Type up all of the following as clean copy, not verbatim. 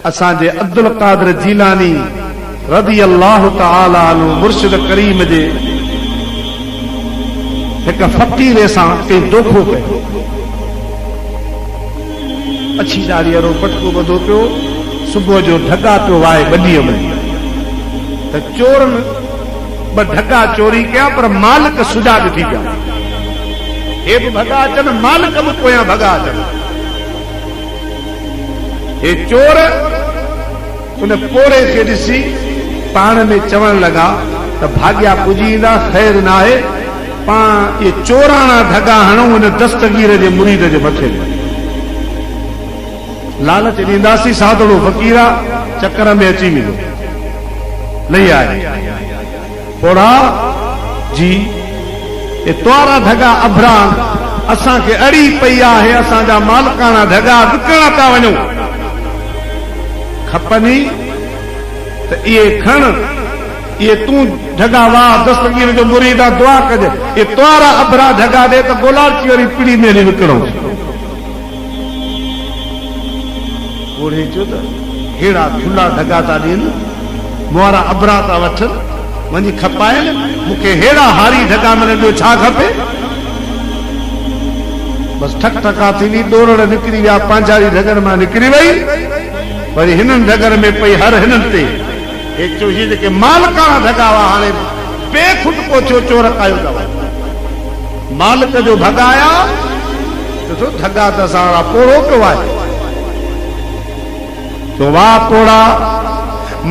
असांजे अब्दुल कादिर जीलानी रज़ी अल्लाह तआला अन्हु मुर्शिद करीम जे एक फकीर सां के धोखो कयो। अछी दाढ़ी वारो पटको ॿधो पियो, सुबुह जो ढगा पियो वाहे ॿॾीअ में, त चोरनि ॿ ढगा चोरी कया, पर मालिक सुजा ॾिठी पिया। हे बि भॻा अचनि, मालिक बि पोयां भॻा अचनि। हे चोर उन पोरे खे ॾिसी पाण में चवण लॻा त भाग्या पुॼी ईंदा, ख़ैर न आहे, पाण इहे चोराणा ढगा हणूं हिन दस्तगीर जे मुरीद जे मथे। लालच ॾींदासीं, सादड़ो फ़क़ीर चकर में अची वेंदो। लही आए पोड़ा जी तोरा ढगा अभरा असांखे अड़ी पई आहे, असांजा मालिकाना ढगा विकणा था वञूं। खपनी त इहे खण, इहे तूं ढगा वाह, दस्तगीर जो मुरीद आहे, दुआ कजे। इहे तोरा अभरा ढगा दे त गोलाची वारी पीढ़ी में हली विकणूं। ओढ़े चयो त हेड़ा थुल्हा ढगा था ॾियनि, मुआरा अभरा था वठनि, वञी खपाइनि, मूंखे हेड़ा हारी ढगा मिलनि, ॿियो छा खपे। बसि ठक ठका थींदी, ॾोरड़ निकिरी विया, पंहिंजारी ढगनि मां निकिरी वई, वरी हिननि ढगनि में पई हर हिननि ते। हे चयो इहे जेके मालिकाना ढगा हुआ हाणे बेखुटको थियो, चोर कायो था। मालिक जो भॻाया, ॾिसो ढगा त असां पोड़ो पियो आहे। तो वाह पोड़ा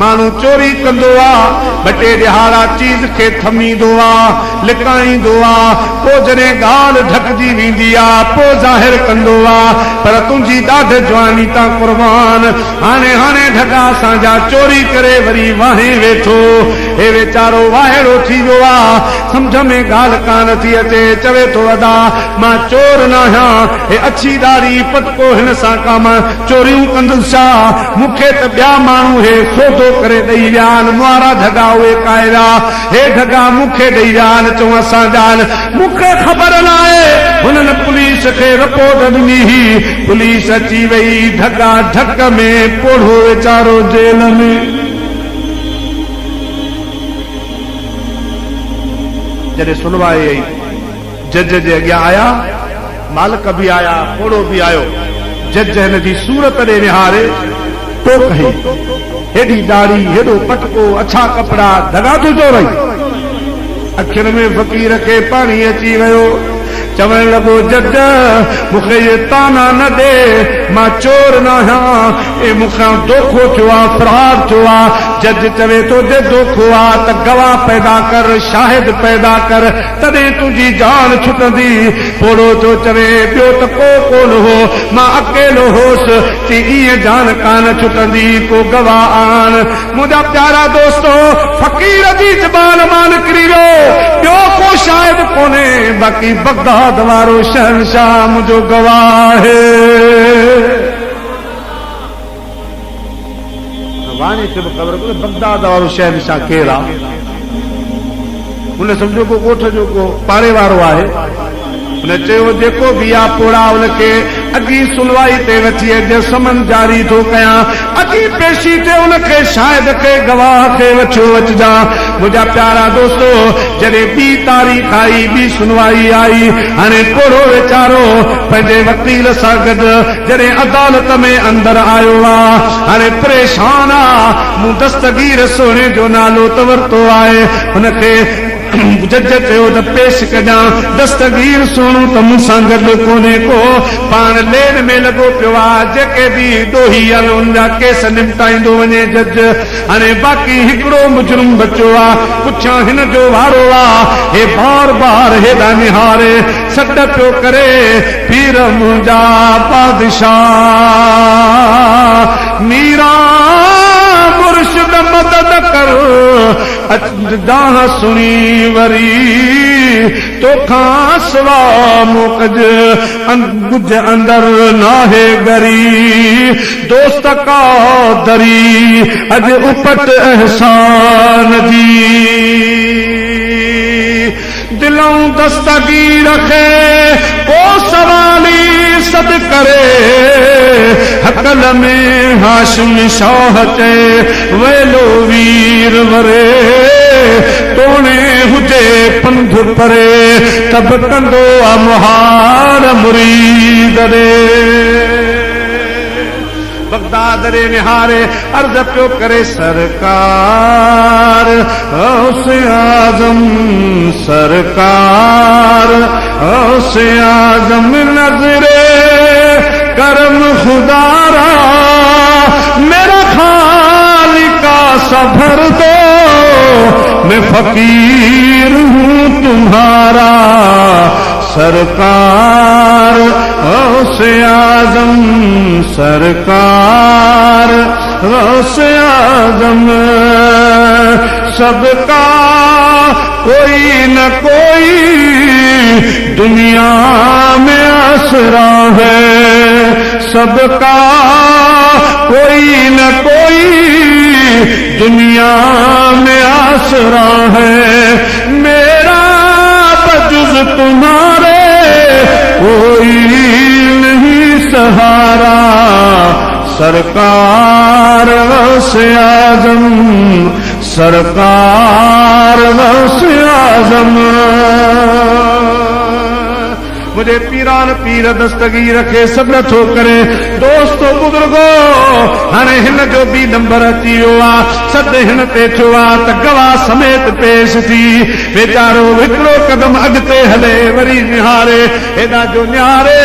माण्हू चोरी कंदो आहे, ॿ टे ॾिहाड़ा चीज़ खे थमींदो आहे, लिकाईंदो आहे, पोइ जॾहिं ॻाल्हि ढकजी वेंदी आहे पोइ ज़ाहिर कंदो आहे। पर तुंहिंजी ॾाढ जवानी तां कुर्बान, हाणे हाणे ढगा असांजा चोरी करे वरी वाहे वेठो। हे वीचारो वाहेड़ो थी वियो आहे, सम्झ में ॻाल्हि कान थी अचे, चवे थो अदा मां चोर न आहियां, हे अछी दाढ़ी पटको हिन सां का मां चोरियूं कंदुसि छा? मूंखे त ॿिया माण्हू हे सौदो करे ॾेई विया आहिनि, मुआरा ढगा उहे कायरा, हे ढगा मूंखे ॾेई विया आहिनि, चऊं असांजा आहिनि। मूंखे ख़बर न आहे, हुननि पुलिस खे रिपोर्ट ॾिनी, पुलिस अची वई, ढगा ढक में, पोढ़ो वीचारो जेल में। जॾहिं सुनवाई आई, जज जे अॻियां आया, मालिक बि आया, पोड़ो बि आयो। जज हिन जी सूरत ॾे निहारे टोक है, हेडी दाढ़ी, हेडो पटको, अच्छा कपड़ा, ढगा तो चोरई। अखियुनि में फ़क़ीर खे पाणी अची वियो, चवण लॻो जज मूंखे ये ताना न दे, मां चोर न आहियां, ए मूंखां धोखो थियो आहे, फरार थियो आहे। जज चवे थो जे धोखो आहे त गवाह पैदा कर, शाहिद पैदा कर, तॾहिं तुंहिंजी जान छुटंदी। पोड़ो थो चवे ॿियो त को कोन हो, मां अकेलो होसि, चई ईअं जान कान छुटंदी, को गवाह आन। मुंहिंजा प्यारा दोस्तो, फ़क़ीर जी ज़बान मां निकिरी वियो, ॿियो को शाहिद कोन्हे, बाक़ी बगदाद वारो शहंशाह मुंहिंजो गवाह है। वाणी खे बि ख़बर कोन्हे बगदाद वारो शहंशाह केरु आहे। हुन सम्झो को ॻोठ जो को पाड़े वारो आहे। हुन चयो जेको बि आहे पोड़ा हुनखे अॻी सुनवाई ते वठी अचु, समन जारी थो कयां, अॻी पेशी ते हुनखे शाहिद खे गवाह खे वठियो अचिजा। मुंहिंजा प्यारा दोस्तो, जॾहिं ॿी तारीख़ आई, ॿी सुनवाई आई, हाणे पोड़ो वीचारो पंहिंजे वकील सां गॾु जॾहिं अदालत में अंदर आयो आहे, हाणे परेशान आहे, मूं दस्तगीर सोने जो नालो त वरितो आहे। हुनखे जज चयो त पेश कजां, दस्तगीर सोनू त मूंसां गॾु कोन्हे को, पाण लेन में लॻो पियो आहे, जेके बि ॾोही आहिनि उन जा केस निपटाईंदो वञे जज। हाणे बाक़ी हिकिड़ो मुजरिम बचियो आहे, पुछां हिन जो वारो आहे। हे बार बार हेॾा निहारे, सॾ पियो करे, पीर मुंहिंजा बादशाह मीरा मुर्शिद मदद कर, दाह सुणी वरी तोखां सवा मुकज गुज अंदर नाहे गरी, दोस्त का दरी अज उपट एहसान दी, दिलों दस्तगीर खे ओ सवाली सद करे हकल में हाशिम शौहते वेलो वीर वरे तोणे हुजे पंध परे तब कंदो मुहार मुरीद रे बगदाद रे निहारे अर्ज प्यो करे सरकार गौसे आजम सरकार गौसे आजम नजरे करम खुदारा मेरा खालिका सभर दो मैं फकीर हूँ तुम्हारा सरकार गौसे आजम सरकार गौसे आजम सबका कोई न कोई दुनिया में आसरा है सबका कोई न कोई दुनिया में आसरा है मेरा बजुज तुम्हारे कोई नहीं सहारा सरकार गौसे आजम सरकार गौसे आजम मुझे पीरान पीर दस्तगीर रखे सब्र थो करे दोस्तों बुजुर्गो हाणे हिन जो भी नंबर अची वियो आहे सद हिन ते थियो आहे त गवाह समेत पेश थी वेचारो हिकिड़ो कदम अॻिते हले वरी निहारे हेॾा जो निहारे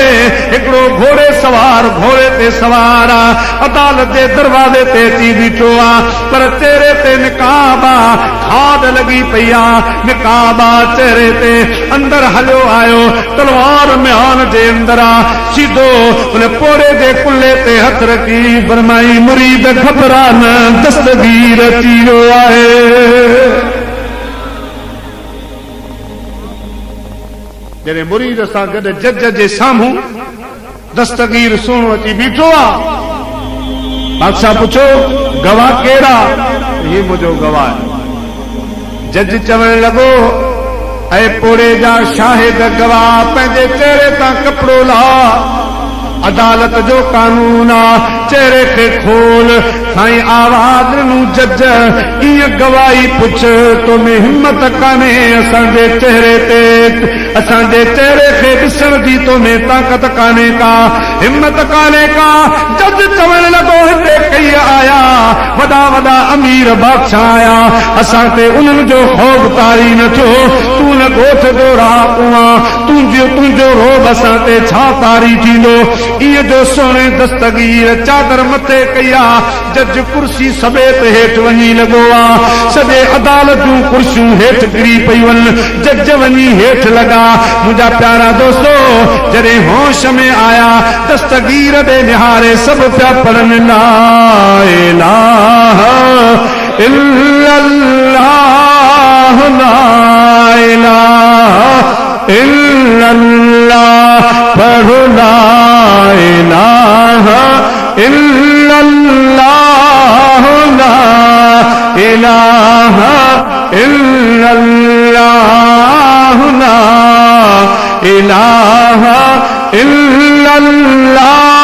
हिकिड़ो घोड़े सवार घोड़े ते सवार आहे अदालत जे दरवाज़े ते अची बीठो आहे पर चेहरे ते निकाब आहे खाद लॻी पई आहे निकाब आहे चेहरे ते अंदर हलियो आयो तलवार म्यान जे अंदर आ सीधो उन पोड़े जे कुल्ले ते हथ रखी फरमाई मुरीद घबरा न दस्तगीर अची वियो आहे जॾहिं मुरीद सां गॾु जज जे साम्हूं दस्तगीर सुहिणो अची बीठो आहे बादशाह पुछो गवाह कहिड़ा ये मुंहिंजो गवाह आहे जज चवण लॻो ऐं पोड़े जा शाहिद गवाह पंहिंजे चेहरे तां कपिड़ो ला अदालत जो कानून आहे चेहरे खे खोल साईं आवाज़ ॾिनूं जज ईअं गवाही पुछ तो में हिम्मत कान्हे असांजे चेहरे ते असांजे चेहरे खे ॾिसण जी तो में ताक़त कान्हे का हिम्मत कान्हे का जज चवण लॻो हिते कई आया वॾा वॾा अमीर बादशाह आया असां ते उन्हनि जो ख़ौफ़ तारी न थियो तूं न ॻोठ जो राह आ तुंहिंजो रोब असां ते छा तारी थींदो इहो जो सोने दस्तगीर चादर मथे कई आहे जज कुर्सी समेत हेठि वञी लॻो आहे सॼे अदालत जूं कुर्सियूं हेठि किरी पयूं आहिनि जज वञी हेठि लॻा मुंहिंजा प्यारा दोस्तो जॾहिं होश में आया दस्तगीर ॾे निहारे सभु पिया पढ़नि ला इलाहा इल्लल्लाह ला इलाहा इल्लल्लाह पढ़ो ला इलाहा इल्लल्लाह ला इलाहा इल्लल्लाह ला इलाहा इल्लल्लाह